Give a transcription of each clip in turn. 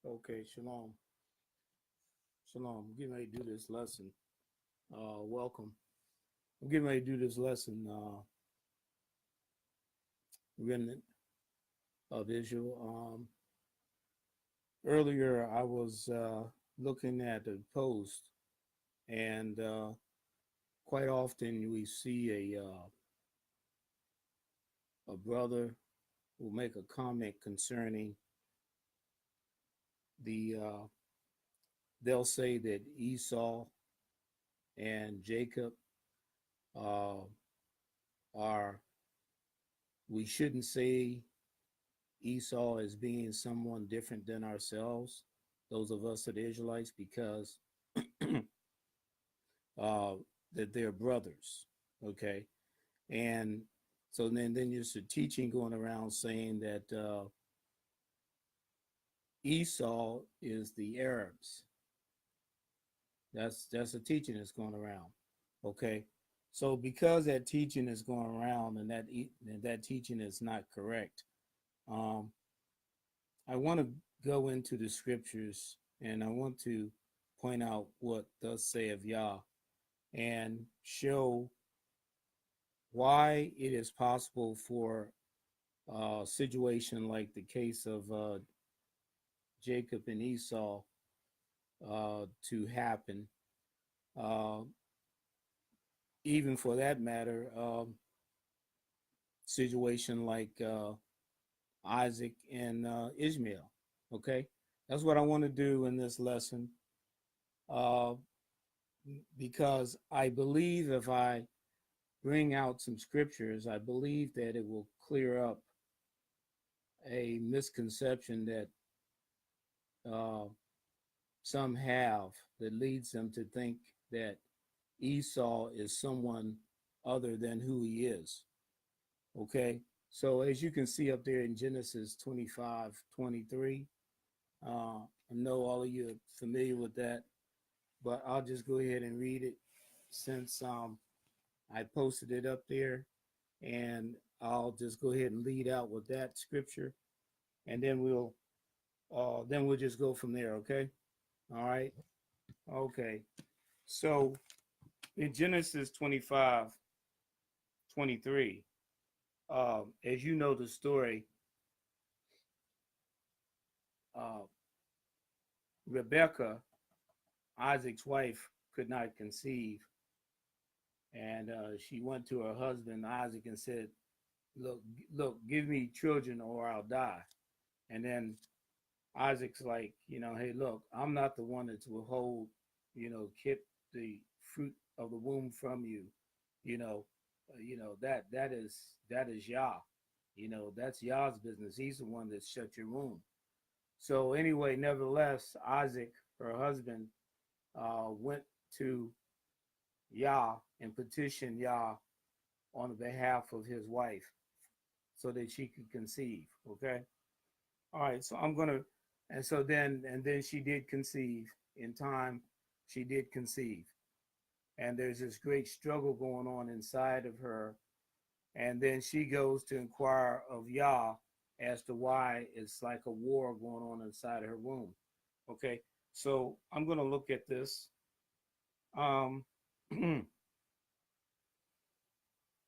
Okay, shalom. Shalom. I'm getting ready to do this lesson. Welcome. I'm getting ready to do this lesson, remnant of Israel. Earlier, I was looking at the post, and quite often we see a brother will make a comment concerning the. They'll say that Esau and Jacob uh, are. We shouldn't say Esau as being someone different than ourselves, those of us that are Israelites, because uh, that they're brothers. Okay, and so then there's a teaching going around saying that Esau is the Arabs. That's a teaching that's going around. Okay, so because that teaching is going around and that teaching is not correct, um, I want to go into the scriptures and I want to point out what thus saith Yah and show why it is possible for a situation like the case of Jacob and Esau to happen. Uh, Even for that matter, situation like Isaac and Ishmael. Okay, that's what I want to do in this lesson. Uh, because I believe if I bring out some scriptures, I believe that it will clear up a misconception that uh, some have that leads them to think that Esau is someone other than who he is. Okay, so as you can see up there in Genesis 25:23, I know all of you are familiar with that, but I'll just go ahead and read it since I posted it up there, and I'll just go ahead and lead out with that scripture, and then we'll just go from there. Okay, all right, okay. So in Genesis 25:23, as you know the story, uh, Rebecca, Isaac's wife, could not conceive, and she went to her husband Isaac and said, "Look, look, give me children or I'll die." And then Isaac's like, hey, look, I'm not the one that will hold, keep the fruit of the womb from you. You know, that is Yah. That's Yah's business. He's the one that shut your womb. So anyway, nevertheless, Isaac, her husband, went to Yah and petitioned Yah on behalf of his wife so that she could conceive. Okay. All right. So I'm gonna, and then she did conceive. In time, she did conceive, and there's this great struggle going on inside of her, and then she goes to inquire of Yah as to why it's like a war going on inside of her womb. Okay. So I'm gonna look at this. Um,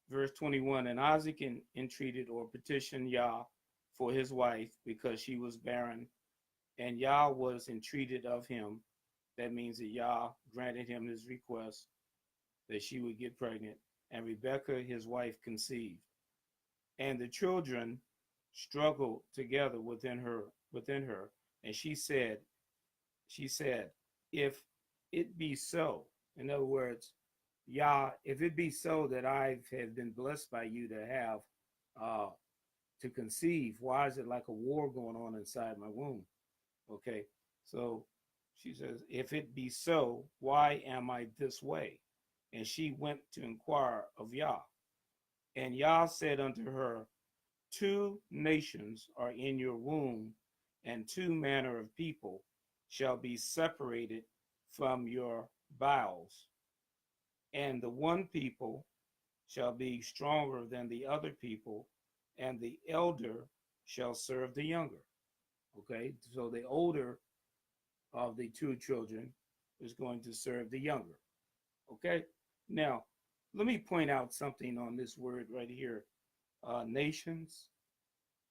Verse 21, and Isaac entreated or petitioned Yah for his wife because she was barren, and Yah was entreated of him. That means that Yah granted him his request that she would get pregnant, and Rebekah, his wife, conceived. And the children struggled together within her, and she said, if it be so, in other words, Yah, if it be so that I have been blessed by you to have to conceive, why is it like a war going on inside my womb? Okay, so she says, if it be so, why am I this way? And she went to inquire of Yah. And Yah said unto her, two nations are in your womb, and two manner of people shall be separated from your bowels. And the one people shall be stronger than the other people, and the elder shall serve the younger. Okay, so the older of the two children is going to serve the younger. Okay? Now, let me point out something on this word right here, nations.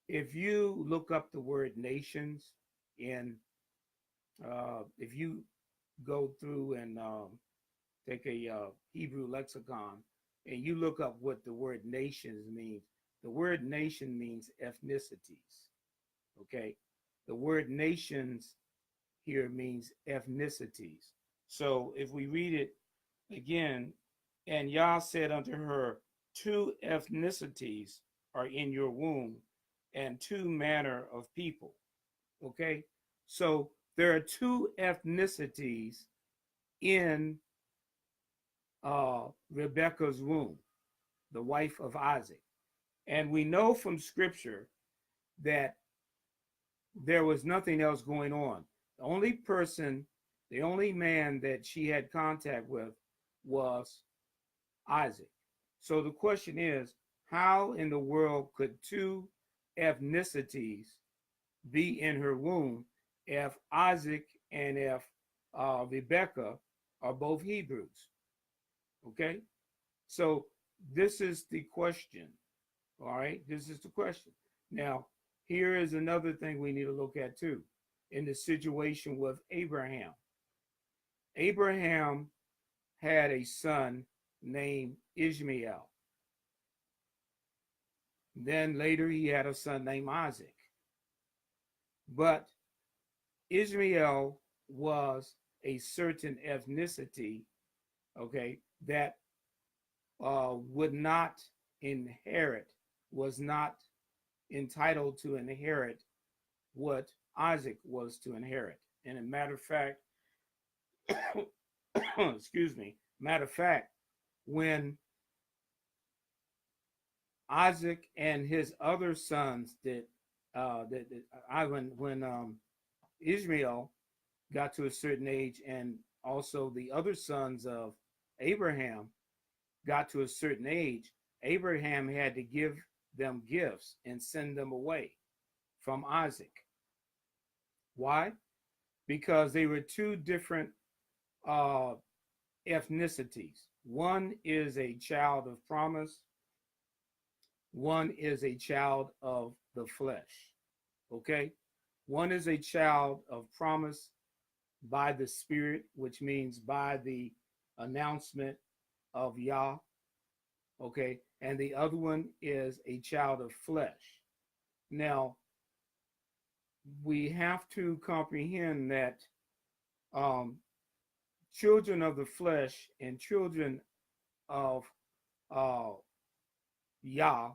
If you look up the word nations in, if you go through and take a Hebrew lexicon and you look up what the word nations means, the word nation means ethnicities. Okay? The word nations here means ethnicities. So if we read it again, and Yah said unto her, two ethnicities are in your womb, and two manner of people. Okay? So there are two ethnicities in Rebekah's womb, the wife of Isaac. And we know from scripture that there was nothing else going on. The only person, the only man that she had contact with was Isaac. So the question is, how in the world could two ethnicities be in her womb if Isaac and if Rebecca are both Hebrews? Okay, so this is the question. All right, this is the question. Now, here is another thing we need to look at too in the situation with Abraham. Abraham had a son named Ishmael. Then later he had a son named Isaac. But Ishmael was a certain ethnicity, okay, that would not inherit, was not entitled to inherit what Isaac was to inherit. And a matter of fact, excuse me, matter of fact, when Isaac and his other sons when Ishmael got to a certain age, and also the other sons of Abraham got to a certain age, Abraham had to give them gifts and send them away from Isaac. Why? Because they were two different ethnicities. One is a child of promise, one is a child of the flesh. Okay? One is a child of promise by the Spirit, which means by the announcement of Yah. Okay? And the other one is a child of flesh. Now, we have to comprehend that children of the flesh and children of Yah,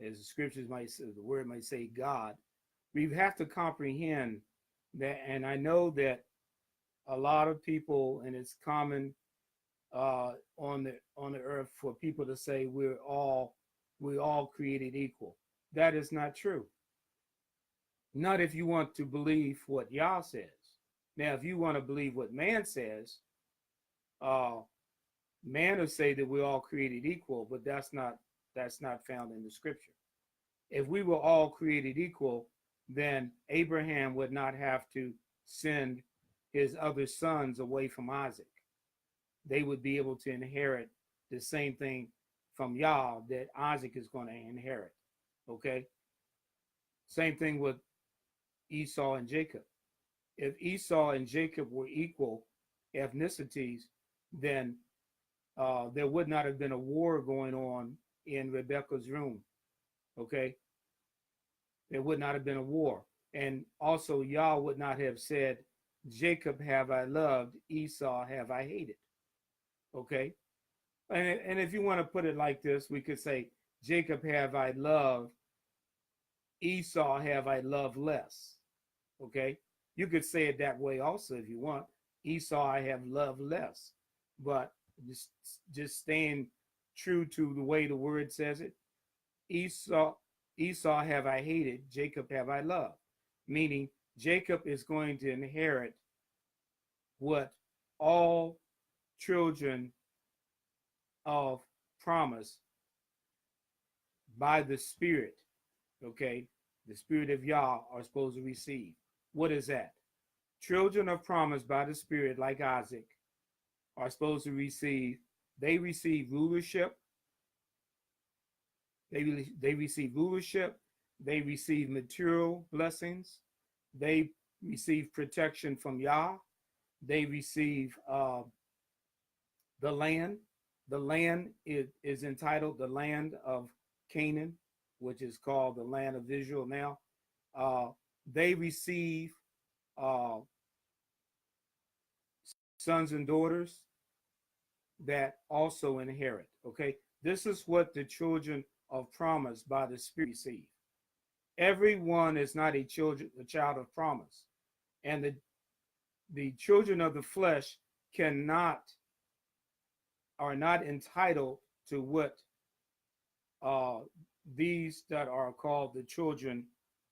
as the scriptures might say, the word might say God, we have to comprehend that. And I know that a lot of people, and it's common on the earth for people to say we're all created equal. That is not true. Not if you want to believe what Yah says. Now, if you want to believe what man says, man will say that we're all created equal, but that's not found in the scripture. If we were all created equal, then Abraham would not have to send his other sons away from Isaac. They would be able to inherit the same thing from Yah that Isaac is going to inherit. Okay? Same thing with Esau and Jacob. If Esau and Jacob were equal ethnicities, then there would not have been a war going on in Rebekah's room. Okay? There would not have been a war. And also, Yah would not have said, Jacob have I loved, Esau have I hated. Okay? And if you want to put it like this, we could say, Jacob have I loved, Esau have I loved less. Okay? You could say it that way also if you want. Esau I have loved less. But just staying true to the way the word says it, Esau have I hated, Jacob have I loved. Meaning Jacob is going to inherit what all children of promise by the Spirit, okay, the Spirit of Yah are supposed to receive. What is that? children of promise by the Spirit, like Isaac, are supposed to receive. They receive rulership. They receive rulership. They receive material blessings. They receive protection from Yah. They receive the land. The land is entitled the land of Canaan, which is called the land of Israel now. They receive uh, sons and daughters that also inherit. Okay, this is what the children of promise by the Spirit receive. Everyone is not a child of promise, and the children of the flesh are not entitled to what uh, these that are called the children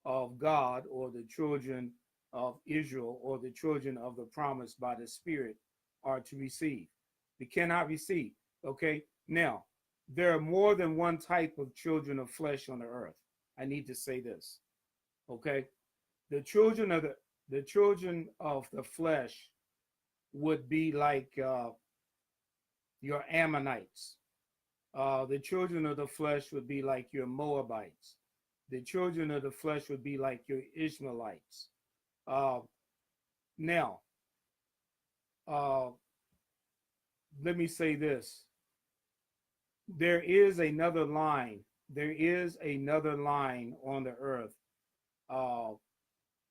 of God, or the children of Israel, or the children of the promise by the Spirit are to receive. They cannot receive. Okay, now there are more than one type of children of flesh on the earth. I need to say this. Okay, the children of the flesh would be like your Ammonites. The children of the flesh would be like your Moabites. The children of the flesh would be like your Ishmaelites. Now, let me say this. There is another line. There is another line on the earth,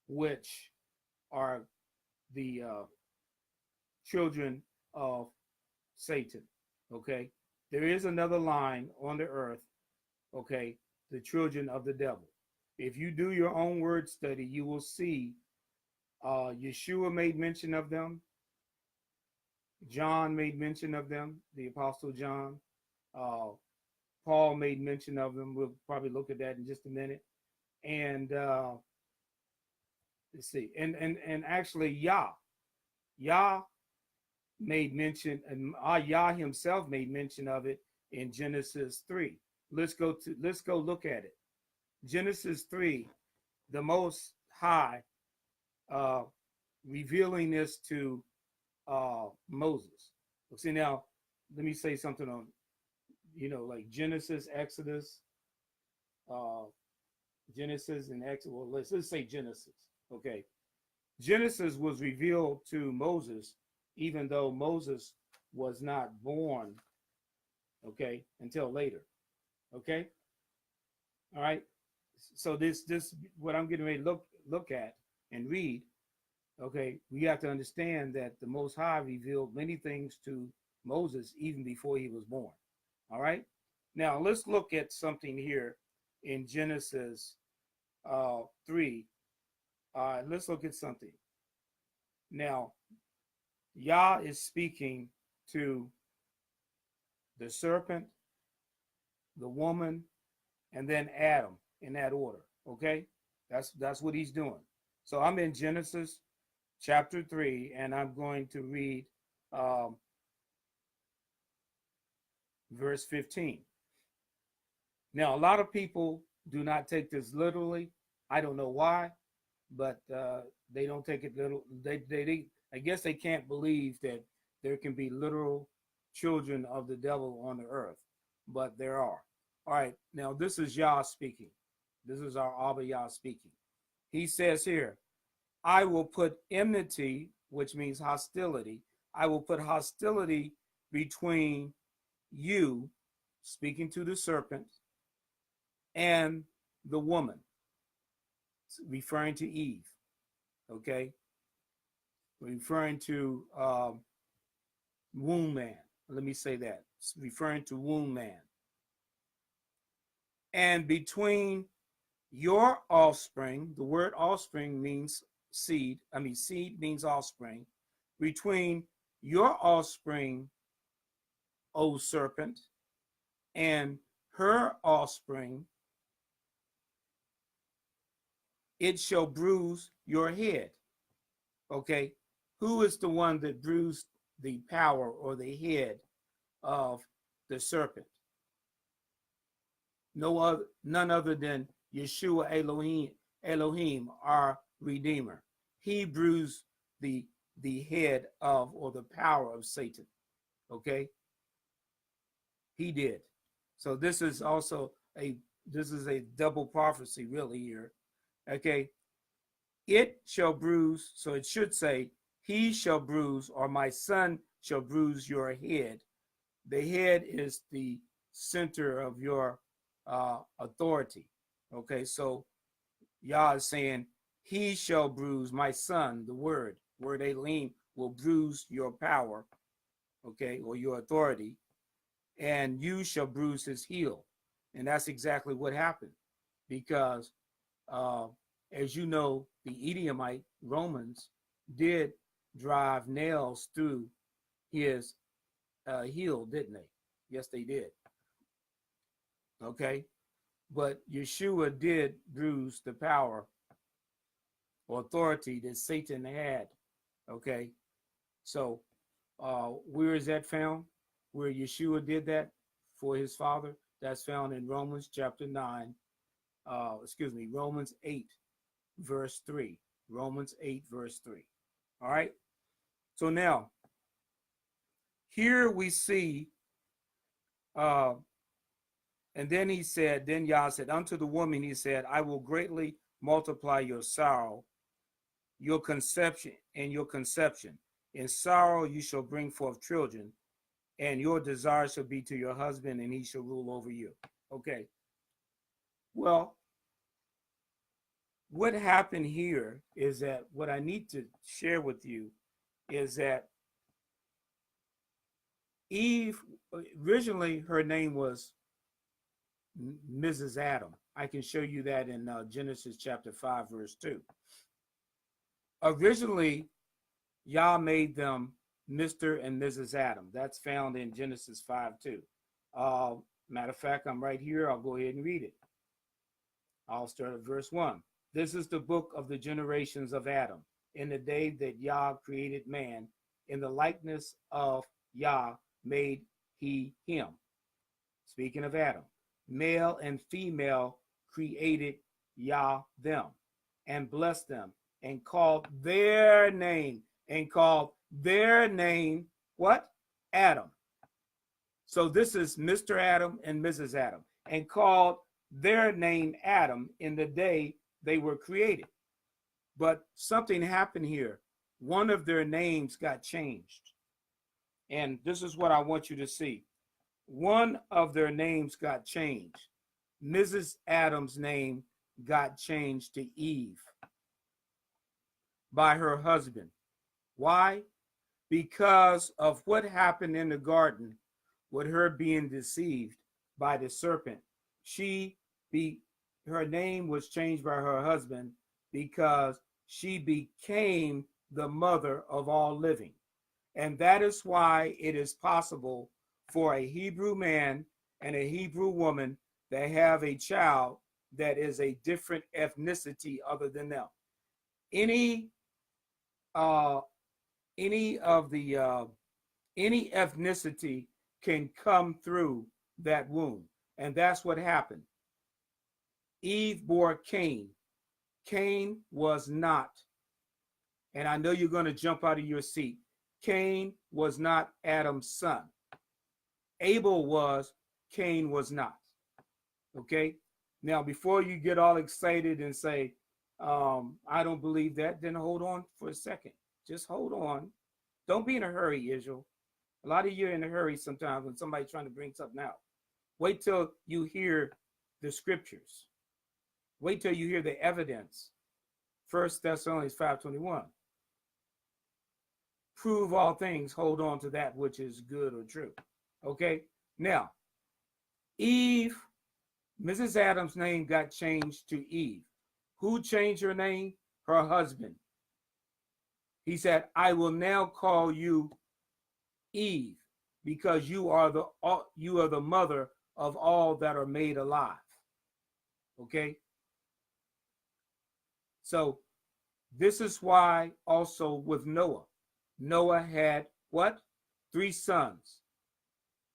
which are the children of Satan. Okay, there is another line on the earth. Okay, the children of the devil. If you do your own word study, you will see Yeshua made mention of them. John made mention of them, the Apostle John. Paul made mention of them. We'll probably look at that in just a minute. And let's see. And actually, Yah made mention, and Yah himself made mention of it in Genesis 3. Let's go look at it. Genesis 3, the Most High revealing this to Moses. See, now let me say something on, like Genesis, Exodus, Genesis and Exodus. Well, let's say Genesis. Okay, Genesis was revealed to Moses, even though Moses was not born. Okay, until later. Okay, all right. So this what I'm getting ready to look at and read. Okay, we have to understand that the Most High revealed many things to Moses even before he was born. All right. Now let's look at something here in Genesis 3. Let's look at something. Now, Yah is speaking to the serpent, the woman, and then Adam in that order. Okay, that's what he's doing. So I'm in Genesis chapter 3, and I'm going to read verse 15. Now, a lot of people do not take this literally. I don't know why, but they don't take it literal. They I guess they can't believe that there can be literal children of the devil on the earth, but there are. All right, now this is Yah speaking. This is our Abba Yah speaking. He says here, I will put enmity, which means hostility. I will put hostility between you, speaking to the serpent, and the woman, referring to Eve. Okay, referring to womb man. Let me say that, referring to womb man. And between your offspring, the word offspring means seed. I mean, seed means offspring. Between your offspring, O serpent, and her offspring, it shall bruise your head. Okay, who is the one that bruised the power or the head of the serpent? None other than Yeshua Elohim, our Redeemer. He bruised the head of or the power of Satan. Okay, he did. So this is a double prophecy really here. Okay, it shall bruise. So it should say, he shall bruise, or my son shall bruise your head. The head is the center of your authority. Okay, so Yah is saying, he shall bruise my son, the word Elohim will bruise your power, okay, or your authority, and you shall bruise his heel. And that's exactly what happened, because uh, as you know, the Edomite Romans did drive nails through his heel, didn't they? Yes, they did. Okay, but Yeshua did bruise the power or authority that Satan had. Okay, so where is that found? Where Yeshua did that for his father? That's found in Romans chapter 9. Romans 8, verse 3. Romans 8, verse 3. All right. So now, here we see, and then Yah said, unto the woman, he said, I will greatly multiply your sorrow, your conception. In sorrow you shall bring forth children, and your desire shall be to your husband, and he shall rule over you. Okay. Well, what happened here is that what I need to share with you is that Eve, originally her name was Mrs. Adam. I can show you that in Genesis chapter 5, verse 2. Originally, Yah made them Mr. and Mrs. Adam. That's found in Genesis 5, 2. Matter of fact, I'm right here. I'll go ahead and read it. I'll start at verse 1. This is the book of the generations of Adam. In the day that Yah created man, in the likeness of Yah made he him. Speaking of Adam, male and female created Yah them, and blessed them, and called their name, what? Adam. So this is Mr. Adam and Mrs. Adam, and called their name Adam in the day they were created. But something happened here. One of their names got changed. And this is what I want you to see. One of their names got changed. Mrs. Adam's name got changed to Eve by her husband. Why? Because of what happened in the garden with her being deceived by the serpent. Her name was changed by her husband because she became the mother of all living. And that is why it is possible for a Hebrew man and a Hebrew woman that have a child that is a different ethnicity other than them. Any ethnicity can come through that womb. And that's what happened. Eve bore Cain. Cain was not, and I know you're going to jump out of your seat, Cain was not Adam's son. Abel was, Cain was not. Okay? Now, before you get all excited and say, I don't believe that, then hold on for a second. Just hold on. Don't be in a hurry, Israel. A lot of you are in a hurry sometimes when somebody's trying to bring something out. Wait till you hear the scriptures. Wait till you hear the evidence. 1 Thessalonians 5:21. Prove all things, hold on to that which is good or true. Okay? Now, Eve, Mrs. Adams' name got changed to Eve. Who changed her name? Her husband. He said, I will now call you Eve, because you are the mother of all that are made alive. Okay? So this is why also with Noah. Noah had what? 3 sons.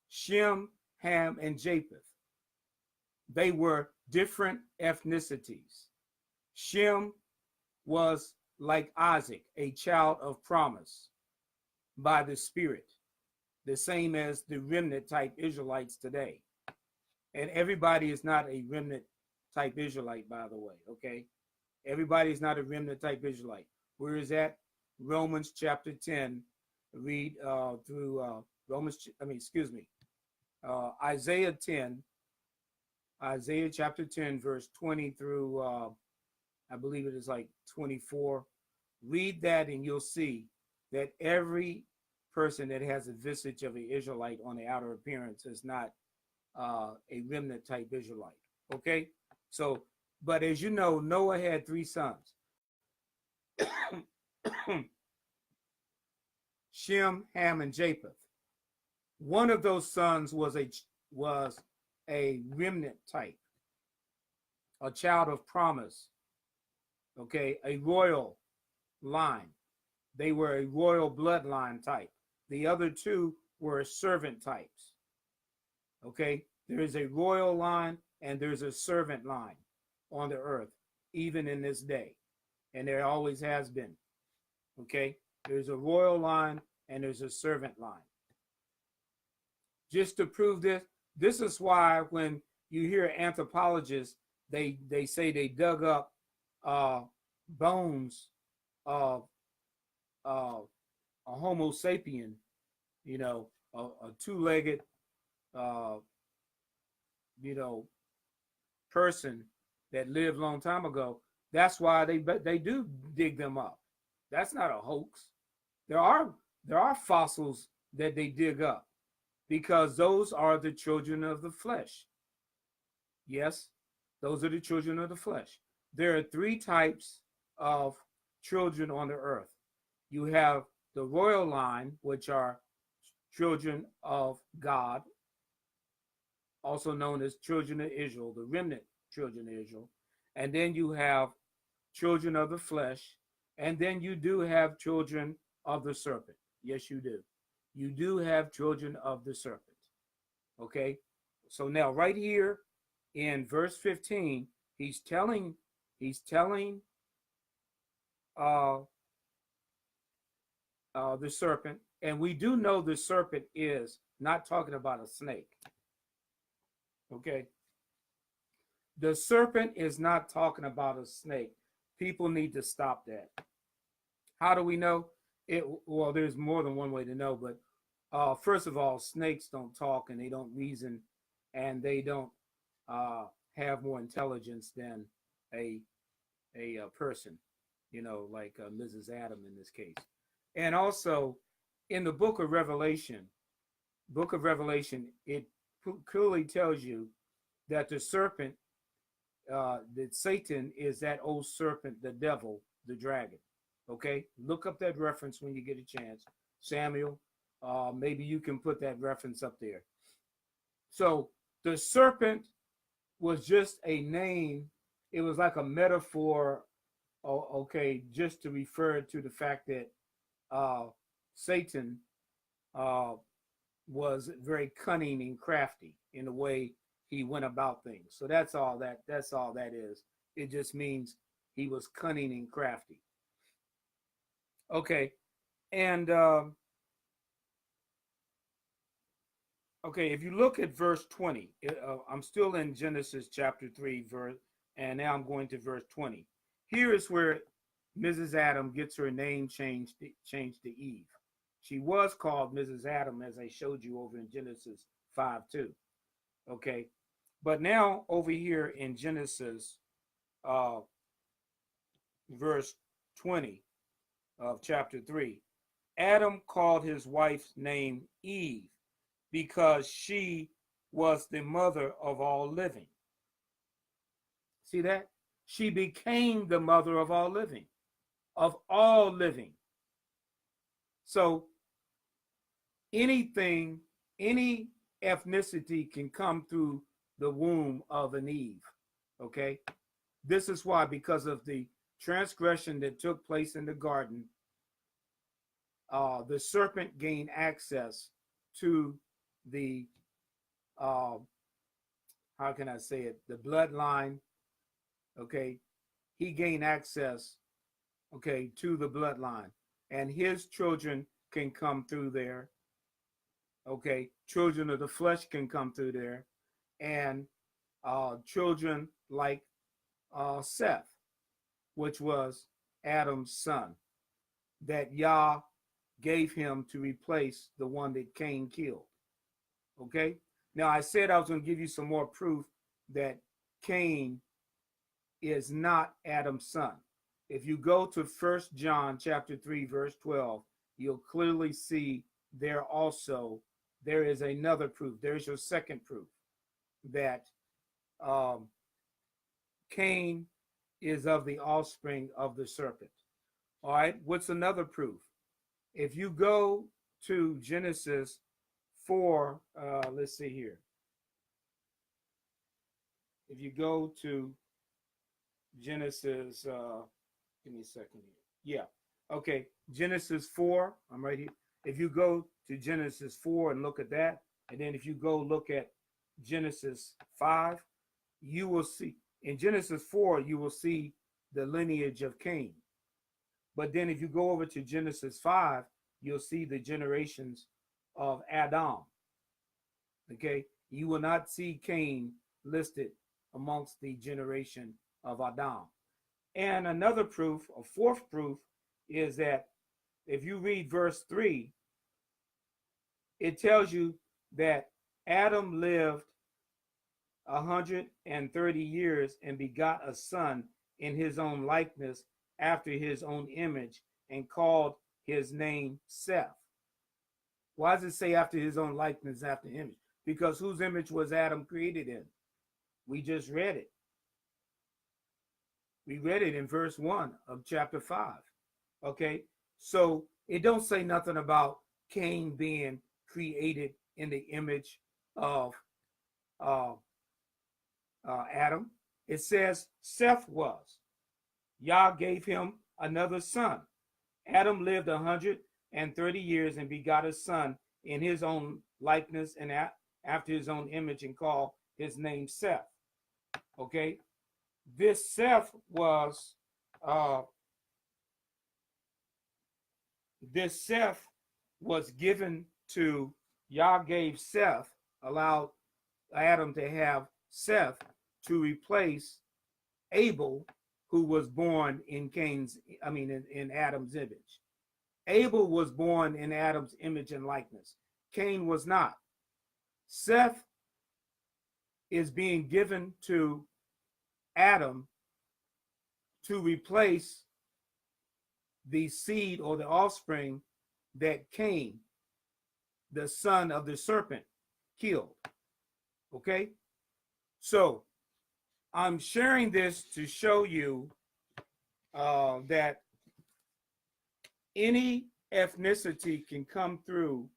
Shem, Ham, and Japheth. They were different ethnicities. Shem was like Isaac, a child of promise by the Spirit, the same as the remnant type Israelites today. And everybody is not a remnant type Israelite, by the way, okay? Everybody is not a remnant type Israelite. Where is that? Romans chapter 10. Read through Isaiah 10, Isaiah chapter 10, verse 20 through, I believe it is like 24. Read that and you'll see that every person that has a visage of an Israelite on the outer appearance is not a remnant type Israelite. Okay? So, but as you know, Noah had 3 sons. Shem, Ham, and Japheth. One of those sons was a remnant type, a child of promise, okay, a royal line. They were a royal bloodline type. The other 2 were servant types, okay? There is a royal line and there's a servant line on the earth, even in this day, and there always has been, okay? There's a royal line and there's a servant line. Just to prove this, this is why when you hear anthropologists, they say they dug up bones of a Homo sapien, you know, a 2-legged, you know, person that lived a long time ago. That's why they do dig them up. That's not a hoax. There are fossils that they dig up because those are the children of the flesh. Yes, those are the children of the flesh. There are 3 types of children on the earth. You have the royal line, which are children of God, also known as children of Israel, the remnant children of Israel. And then you have children of the flesh, and then you do have children of the serpent. Yes, you do. You do have children of the serpent. Okay? So now right here in verse 15, he's telling the serpent, and we do know the serpent is not talking about a snake. Okay? The serpent is not talking about a snake. People need to stop that. How do we know? Well, there's more than one way to know, but first of all, snakes don't talk and they don't reason and they don't have more intelligence than a person, you know, like Mrs. Adam in this case. And also in the book of Revelation, it clearly tells you that the serpent, that Satan is that old serpent, the devil, the dragon. Okay, look up that reference when you get a chance. Samuel, maybe you can put that reference up there. So the serpent was just a name. It was like a metaphor, okay, just to refer to the fact that Satan was very cunning and crafty in the way he went about things. So that's all that is. It just means he was cunning and crafty. Okay, and okay, if you look at verse 20, I'm still in Genesis chapter 3, and now I'm going to verse 20. Here is where Mrs. Adam gets her name changed to Eve. She was called Mrs. Adam, as I showed you over in Genesis 5:2. Okay, but now over here in Genesis verse 20 of chapter 3, Adam called his wife's name Eve because she was the mother of all living. See that? She became the mother of all living, of all living. So anything, any ethnicity can come through the womb of an Eve. Okay? This is why, because of the transgression that took place in the garden, the serpent gained access to the, how can I say it, the bloodline. Okay? He gained access okay, to the bloodline. And his children can come through there, okay? Children of the flesh can come through there. And children like Seth, which was Adam's son, that Yah gave him to replace the one that Cain killed. Okay? Now, I said I was going to give you some more proof that Cain is not Adam's son. If you go to 1 John chapter 3, verse 12, you'll clearly see there also, there is another proof. There's your second proof that um, Cain is of the offspring of the serpent. All right, what's another proof? If you go to Genesis 4, let's see here. If you go to Genesis, give me a second here. Yeah, okay, Genesis 4, I'm right here. If you go to Genesis 4 and look at that, and then if you go look at Genesis 5, you will see, in Genesis 4, you will see the lineage of Cain. But then if you go over to Genesis 5, you'll see the generations of Adam. Okay, you will not see Cain listed amongst the generation of Adam. And another proof, a fourth proof, is that if you read verse 3, it tells you that Adam lived 130 years and begot a son in his own likeness after his own image and called his name Seth. Why does it say after his own likeness, after image? Because whose image was Adam created in? We just read it. We read it in verse 1 of chapter 5. Okay, so it don't say nothing about Cain being created in the image of Adam. It says Seth was. Yah gave him another son. Adam lived 130 years and begot a son in his own likeness and after his own image and called his name Seth. Okay, this Seth was given to Yah gave Seth, allowed Adam to have Seth to replace Abel, who was born in in Adam's image. Abel was born in Adam's image and likeness. Cain was not. Seth is being given to Adam to replace the seed or the offspring that Cain, the son of the serpent, killed. Okay? So I'm sharing this to show you that any ethnicity can come through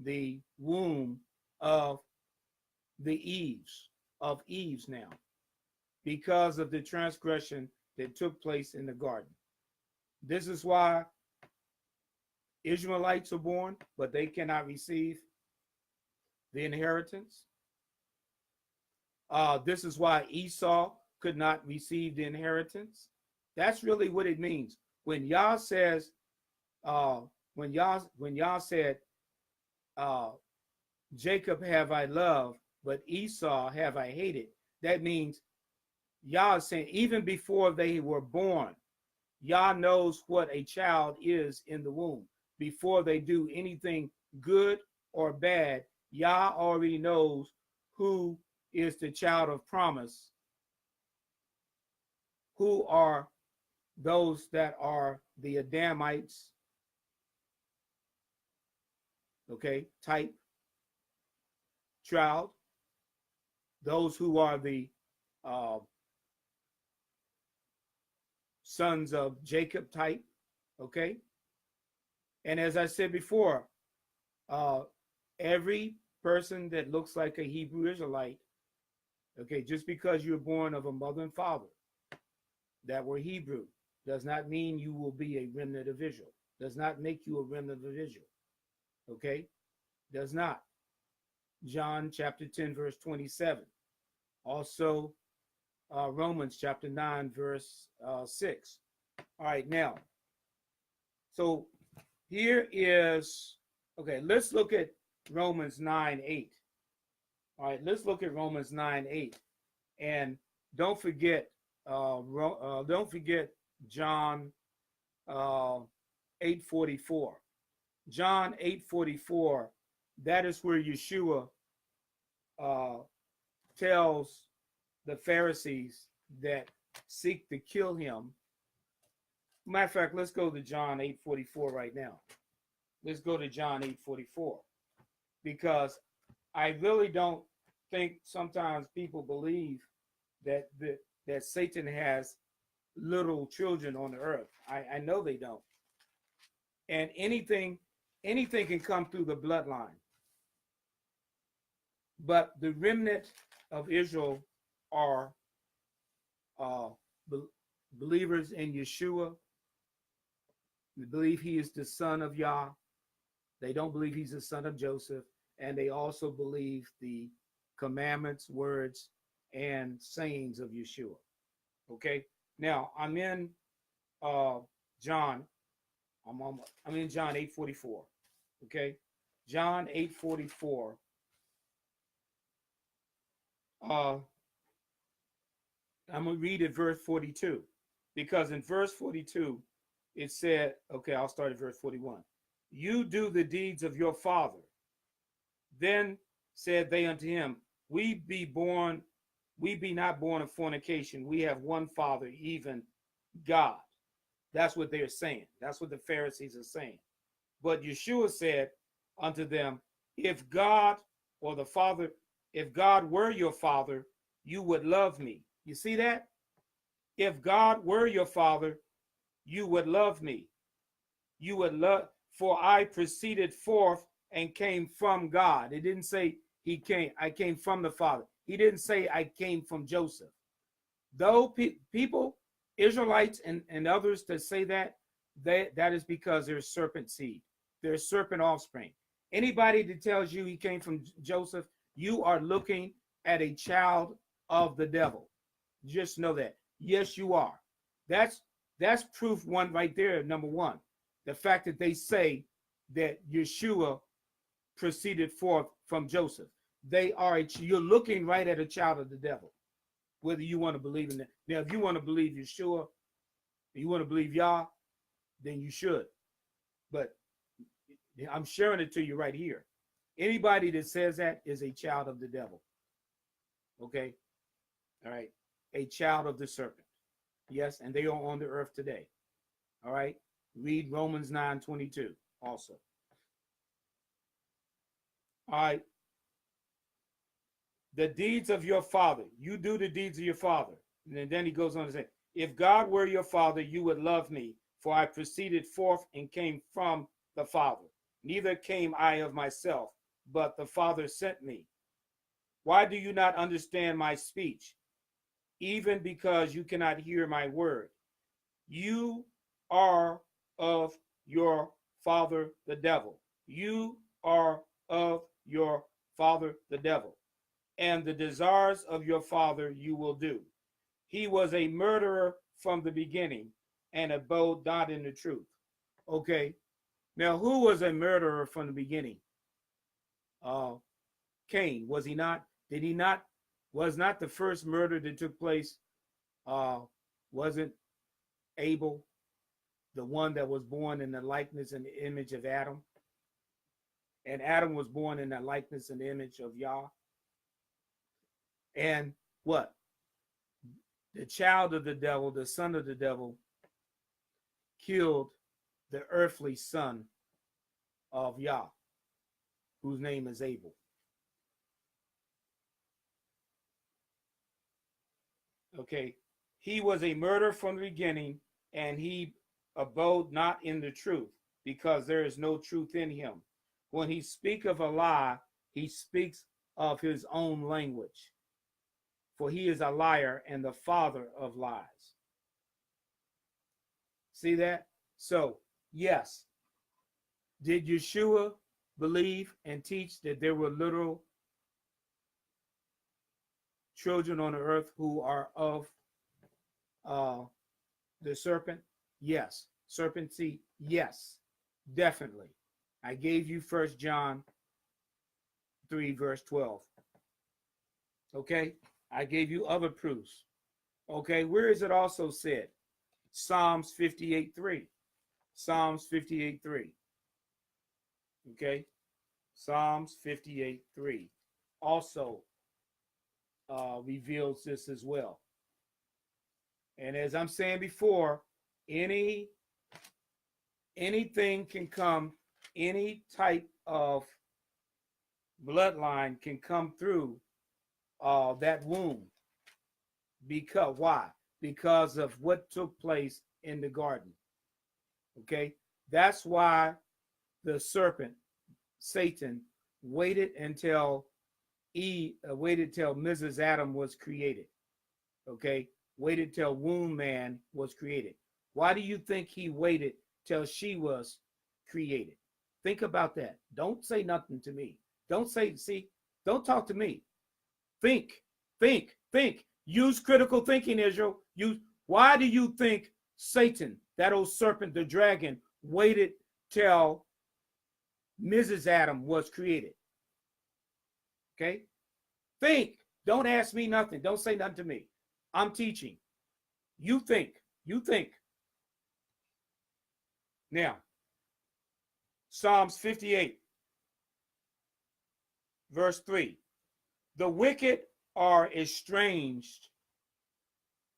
the womb of Eve's now, because of the transgression that took place in the garden. This is why Israelites are born, but they cannot receive the inheritance. This is why Esau could not receive the inheritance. That's really what it means. When Yah says, when Yah said, Jacob have I loved, but Esau have I hated, that means Yah is saying even before they were born, Yah knows what a child is in the womb. Before they do anything good or bad, Yah already knows who is the child of promise, who are those that are the Adamites, okay, type child, those who are the sons of Jacob type, okay? And as I said before, every person that looks like a Hebrew Israelite, okay, just because you're born of a mother and father that were Hebrew, does not mean you will be a remnant of Israel. Does not make you a remnant of Israel, okay? Does not. John chapter 10, verse 27. Also, Romans chapter 9, verse 6. All right, now, so here is, okay, let's look at Romans 9:8. All right, let's look at Romans 9:8. And don't forget, don't forget John 8:44. John 8:44, that is where Yeshua uh, tells the Pharisees that seek to kill him. Matter of fact, let's go to John 8:44 right now. Let's go to John 8:44, because I really don't think sometimes people believe that that Satan has little children on the earth. I know they don't. And anything can come through the bloodline. But the remnant of Israel are uh, believers in Yeshua. They believe he is the son of Yah. They don't believe he's the son of Joseph. And they also believe the commandments, words, and sayings of Yeshua. Okay. Now I'm in John. I'm in John 8:44. Okay. John 8:44. I'm going to read at verse 42, because in verse 42, it said, okay, I'll start at verse 41. You do the deeds of your father. Then said they unto him, we be not born of fornication. We have one father, even God. That's what they're saying. That's what the Pharisees are saying. But Yeshua said unto them, if God or the Father, if God were your father, you would love me. You see that? If God were your father, you would love me. You would love, for I proceeded forth and came from God. It didn't say I came from the Father. He didn't say I came from Joseph. Though people, Israelites and others that say that, that is because they're serpent seed. They're serpent offspring. Anybody that tells you he came from Joseph, you are looking at a child of the devil. Just know that. Yes, you are. That's proof one right there. Number one, the fact that they say that Yeshua proceeded forth from Joseph. You're looking right at a child of the devil, whether you want to believe in that. Now, if you want to believe Yeshua, you want to believe Yah, then you should. But I'm sharing it to you right here. Anybody that says that is a child of the devil. Okay? All right? A child of the serpent. Yes, and they are on the earth today. All right? Read Romans 9:22 also. All right. The deeds of your father. You do the deeds of your father. And then he goes on to say, if God were your father, you would love me, for I proceeded forth and came from the Father. Neither came I of myself, but the Father sent me. Why do you not understand my speech? Even because you cannot hear my word. You are of your father, the devil. You are of your father, the devil. And the desires of your father you will do. He was a murderer from the beginning and abode not in the truth. Okay. Now, who was a murderer from the beginning? Cain, was he not? Did he not? Was not the first murder that took place, wasn't Abel the one that was born in the likeness and the image of Adam? And Adam was born in the likeness and the image of Yah. And what? The child of the devil, the son of the devil, killed the earthly son of Yah, whose name is Abel. Okay. He was a murderer from the beginning, and he abode not in the truth, because there is no truth in him. When he speak of a lie, he speaks of his own language, for he is a liar and the father of lies. See that? So, yes, did Yeshua believe and teach that there were literal children on the earth who are of the serpent? Yes. Serpent seed? Yes. Definitely. I gave you 1 John 3, verse 12. Okay? I gave you other proofs. Okay, where is it also said? Psalms 58:3. Psalms 58:3. Okay? Psalms 58:3 also reveals this as well. And as I'm saying before, anything can come, any type of bloodline can come through that womb. Because why? Because of what took place in the garden. Okay, that's why the serpent, Satan, waited until waited till Mrs. Adam was created. Okay, waited till womb man was created. Why do you think he waited till she was created? Think about that. Don't say nothing to me. Don't say, see, don't talk to me. Think, think. Use critical thinking, Israel. Why do you think Satan, that old serpent, the dragon, waited till Mrs. Adam was created? Okay? Think. Don't ask me nothing. Don't say nothing to me. I'm teaching. You think. You think. Now, Psalms 58, verse 3. The wicked are estranged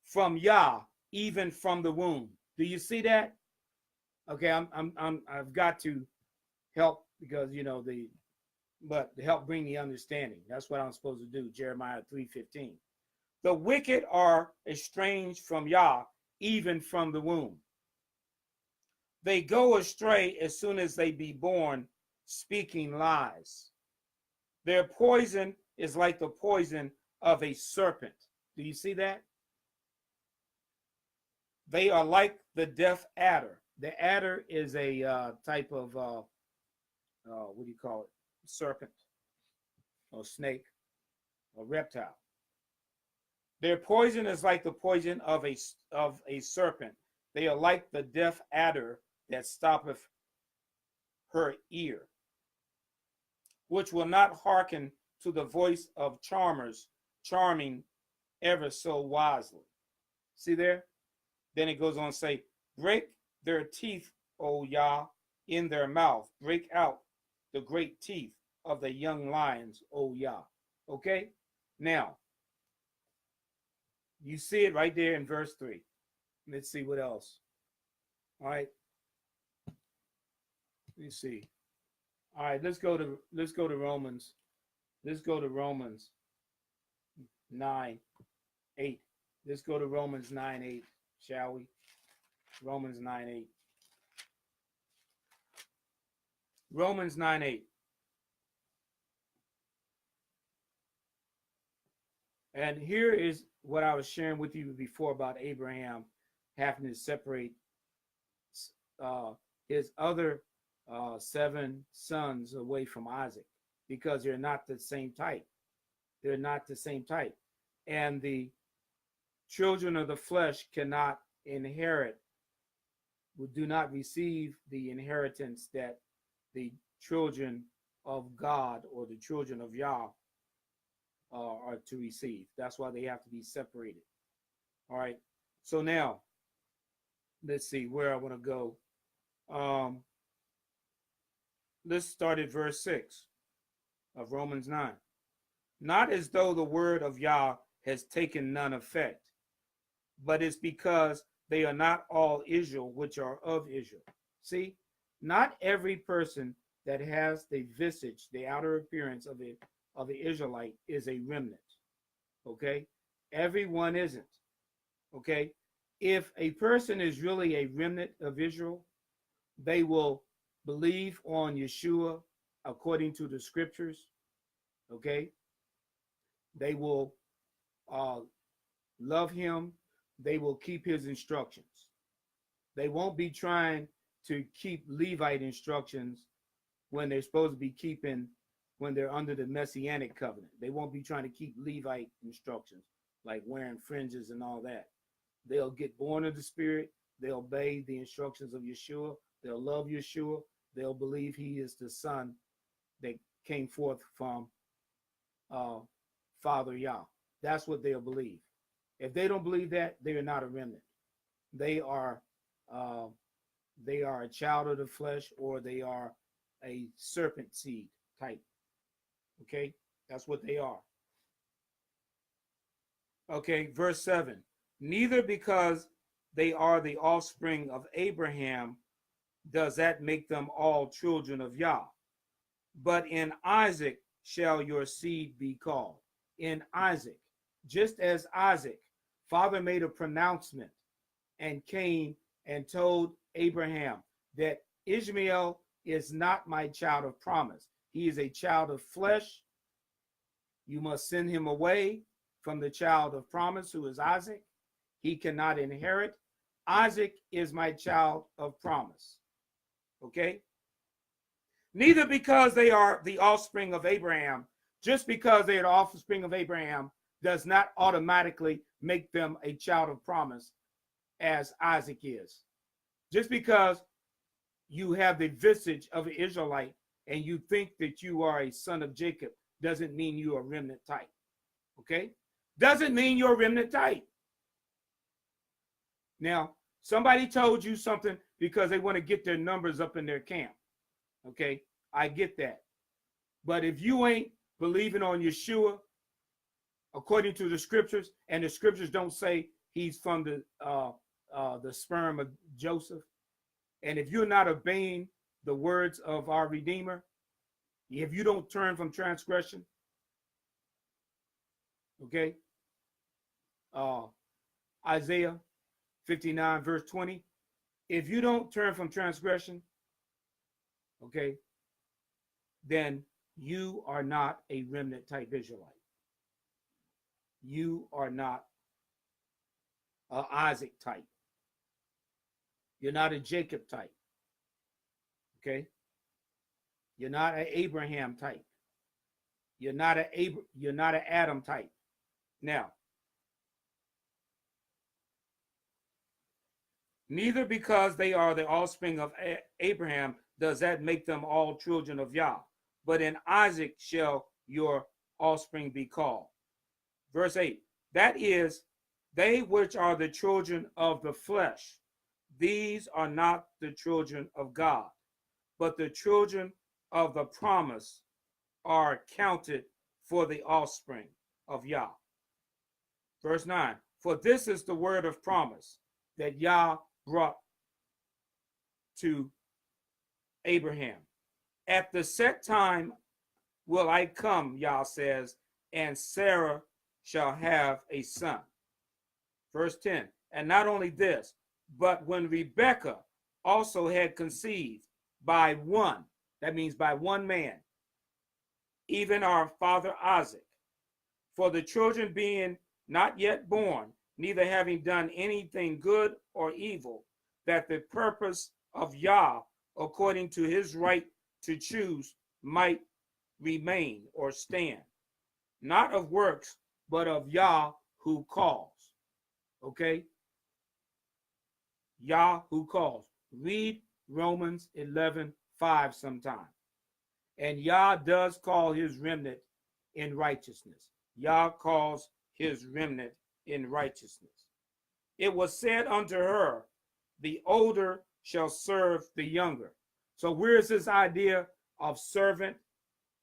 from Yah, even from the womb. Do you see that? Okay, I've got to help because but to help bring the understanding. That's what I'm supposed to do. Jeremiah 3:15. The wicked are estranged from Yah, even from the womb. They go astray as soon as they be born, speaking lies. Their poison is like the poison of a serpent. Do you see that? They are like the deaf adder. The adder is a type of, what do you call it? Serpent or snake or reptile. Their poison is like the poison of a serpent. They are like the deaf adder that stoppeth her ear, which will not hearken to the voice of charmers, charming ever so wisely. See there? Then it goes on to say, break their teeth, O Yah, in their mouth. Break out the great teeth of the young lions, O Yah. Okay? Now, you see it right there in verse 3. Let's see what else. All right. Let me see. All right, let's go to Romans. Let's go to Romans 9:8. Let's go to Romans 9:8, shall we? Romans 9:8. Romans 9:8. And here is what I was sharing with you before about Abraham having to separate his other 7 sons away from Isaac because they're not the same type. They're not the same type. And the children of the flesh cannot inherit, do not receive the inheritance that the children of God or the children of Yah are to receive. That's why they have to be separated. All right. So now, let's see where I want to go. Let's start at verse 6 of Romans 9. Not as though the word of Yah has taken none effect, but it's because they are not all Israel which are of Israel. See, not every person that has the visage, the outer appearance of the Israelite is a remnant. Okay, everyone isn't. Okay, if a person is really a remnant of Israel, they will believe on Yeshua according to the scriptures. Okay, they will love him. They will keep his instructions. They won't be trying to keep Levite instructions when they're supposed to be keeping, when they're under the Messianic covenant. They won't be trying to keep Levite instructions like wearing fringes and all that. They'll get born of the Spirit They'll obey the instructions of Yeshua. They'll love Yeshua. They'll believe he is the son that came forth from uh, Father Yah. That's what they'll believe. If they don't believe that, they are not a remnant. They are uh, they are a child of the flesh, or they are a serpent seed type. Okay, that's what they are. Okay, verse 7. Neither because they are the offspring of Abraham does that make them all children of Yah, but in Isaac shall your seed be called. In Isaac, just as Isaac, father made a pronouncement and came and told Abraham that Ishmael is not my child of promise. He is a child of flesh. You must send him away from the child of promise, who is Isaac. He cannot inherit. Isaac is my child of promise. Okay? Neither because they are the offspring of Abraham, just because they are the offspring of Abraham, does not automatically make them a child of promise, as Isaac is. Just because you have the visage of an Israelite and you think that you are a son of Jacob doesn't mean you are remnant type. Okay? Doesn't mean you're a remnant type. Now, somebody told you something because they want to get their numbers up in their camp. Okay? I get that. But if you ain't believing on Yeshua according to the scriptures, and the scriptures don't say he's from the sperm of Joseph, and if you're not obeying the words of our Redeemer, if you don't turn from transgression, okay, Isaiah 59 verse 20, if you don't turn from transgression, okay, then you are not a remnant type Israelite. You are not an Isaac type. You're not a Jacob type. Okay? You're not an Abraham type. You're not an Adam type. Now, neither because they are the offspring of Abraham does that make them all children of Yah, but in Isaac shall your offspring be called. Verse 8, that is, they which are the children of the flesh, these are not the children of God, but the children of the promise are counted for the offspring of Yah. Verse 9, for this is the word of promise that Yah brought to Abraham. At the set time will I come, Yah says, and Sarah shall have a son. Verse 10, and not only this, but when Rebekah also had conceived by one, that means by one man, even our father Isaac, for the children being not yet born, neither having done anything good or evil, that the purpose of Yah, according to his right to choose, might remain or stand, not of works, but of Yah who calls. Okay? Yah who calls. Read Romans 11:5 sometime. And Yah does call his remnant in righteousness. Yah calls his remnant in righteousness. It was said unto her, the older shall serve the younger. So where is this idea of servant,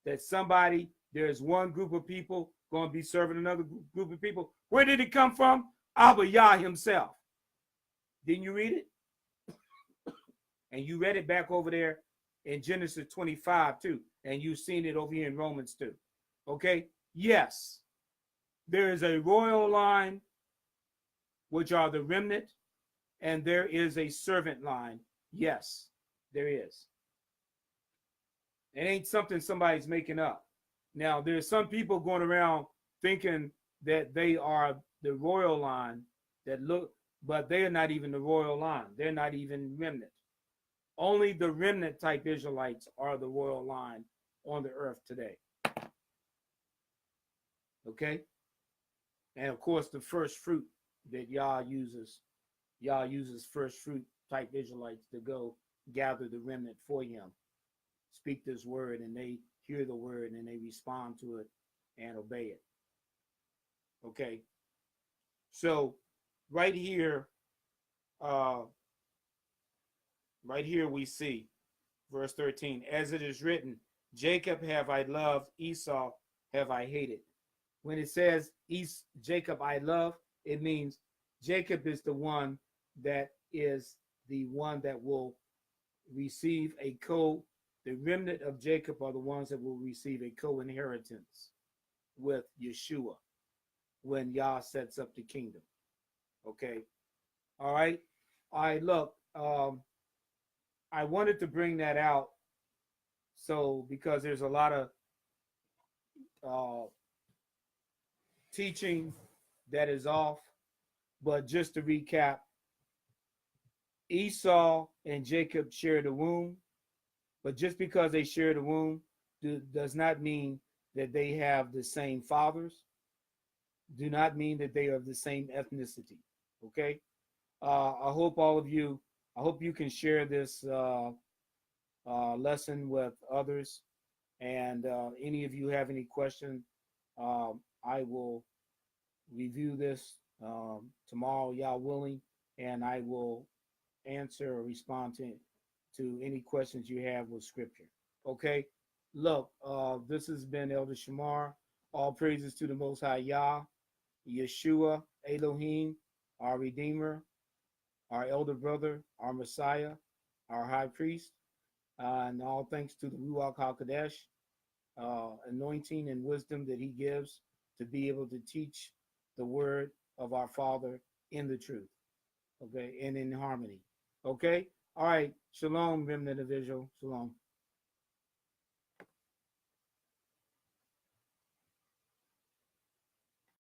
that somebody, there's one group of people going to be serving another group of people? Where did it come from? Abba Yah himself. Didn't you read it? And you read it back over there in Genesis 25 too. And you've seen it over here in Romans too. Okay? Yes. There is a royal line, which are the remnant, and there is a servant line. Yes, there is. It ain't something somebody's making up. Now, there's some people going around thinking that they are the royal line that look, but they are not even the royal line. They're not even remnant. Only the remnant type Israelites are the royal line on the earth today. Okay? And of course, the first fruit that Yah uses, Yah uses first fruit type Israelites to go gather the remnant for him, speak this word, and they hear the word and they respond to it and obey it. Okay. So right here, uh, right here we see verse 13, as it is written, Jacob have I loved, Esau have I hated. When it says Jacob I love, it means Jacob is the one that will receive a the remnant of Jacob are the ones that will receive a co-inheritance with Yeshua when Yah sets up the kingdom. Okay. All right. All right. Look, I wanted to bring that out. So, because there's a lot of uh, teaching that is off, but just to recap, Esau and Jacob share the womb, but just because they share the womb does not mean that they have the same fathers, do not mean that they are of the same ethnicity. Okay. I hope all of you, I hope you can share this lesson with others. And any of you have any question, I will review this tomorrow, Yah willing, and I will answer or respond to any questions you have with scripture. Okay. Look, this has been Elder Shamar. All praises to the Most High Yah, Yeshua, Elohim, our Redeemer, our elder brother, our Messiah, our high priest, and all thanks to the Ruach HaKodesh, anointing and wisdom that he gives to be able to teach the word of our Father in the truth, okay, and in harmony. Okay? All right. Shalom, remnant of Israel. Shalom.